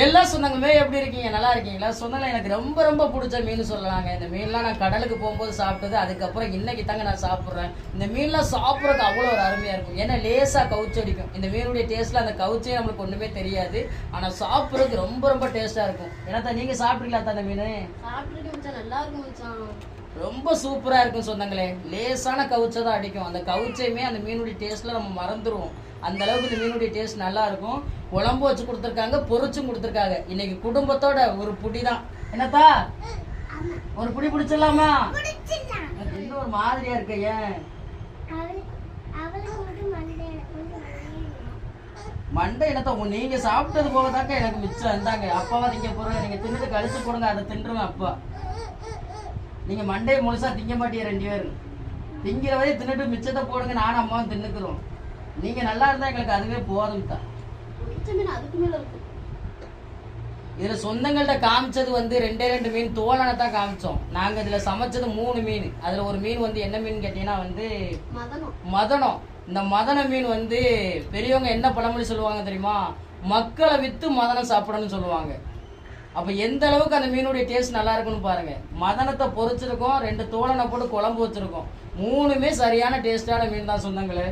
எல்லா சொந்தங்களுமே எப்படி இருக்கீங்க? நல்லா இருக்கீங்களா? சொந்தங்கள எனக்கு ரொம்ப ரொம்ப பிடிச்ச மீன் சொல்லலாங்க. இந்த மீன்லாம் நான் கடலுக்கு போகும்போது சாப்பிட்டது. அதுக்கப்புறம் இன்னைக்கு தாங்க நான் சாப்பிட்றேன். இந்த மீன்லாம் சாப்பிட்றதுக்கு அவ்வளோ ஒரு அருமையாக இருக்கும். ஏன்னா லேசாக கவுச்சு அடிக்கும். இந்த மீனுடைய டேஸ்ட்டில் அந்த கவுச்சே நம்மளுக்கு ஒன்றுமே தெரியாது. ஆனால் சாப்பிட்றதுக்கு ரொம்ப ரொம்ப டேஸ்ட்டாக இருக்கும். ஏன்னா நீங்கள் சாப்பிட்றீங்களா தான் அந்த மீன்? சாப்பிட்டுருக்கேன், நல்லா இருக்கும் மச்சான். ரொம்ப சூப்பராக இருக்கும் சொந்தங்களே. லேசான கவுச்சை தான் அடிக்கும். அந்த கவுச்சையுமே அந்த மீனுடைய டேஸ்ட்டில் நம்ம மறந்துடுவோம். அந்த அளவுக்கு இந்த மீனுடைய டேஸ்ட் நல்லா இருக்கும். குழம்பு வச்சு கொடுத்துருக்காங்க, பொரிச்சும் கொடுத்துருக்காங்க. இன்னைக்கு குடும்பத்தோட ஒரு புடி தான். என்னத்தா ஒரு புடி பிடிச்சிடலாமா? இன்னும் ஒரு மாதிரியா இருக்க ஏன்? மண்டை என்னத்த நீங்க சாப்பிட்டது போக தாக்க எனக்கு மிச்சம். இருந்தாங்க அப்பாவா திங்க போறேன். நீங்க தின்னுட்டு கழிச்சு போடுங்க, அதை தின்றுவேன் அப்பா. நீங்க மண்டையை முழுசா திங்க மாட்டீங்க ரெண்டு பேரும். திங்கிற வரையும் தின்னுட்டு மிச்சத்தை போடுங்க, நானும் அம்மாவும் தின்னுக்குறோம். நீங்க நல்லா இருந்தா எங்களுக்கு அதுவே போதும் தான். இதுல சொந்தங்கள்ட்ட காமிச்சது வந்து ரெண்டு மீன் தோலனை தான் காமிச்சோம். நாங்க இதுல சமைச்சது 3 மீன். அதுல ஒரு மீன் வந்து என்ன மீன் கேட்டீங்கன்னா வந்து மதனம். இந்த மதன மீன் வந்து பெரியவங்க என்ன பழமொழி சொல்லுவாங்க தெரியுமா? மக்களை வித்து மதனம் சாப்பிடணும்னு சொல்லுவாங்க. அப்ப எந்த அளவுக்கு அந்த மீனுடைய டேஸ்ட் நல்லா இருக்குன்னு பாருங்க. மதனத்தை பொரிச்சிருக்கோம், 2 தோலனை போட்டு குழம்பு வச்சிருக்கோம். 3மே சரியான டேஸ்டான மீன் தான் சொந்தங்களே.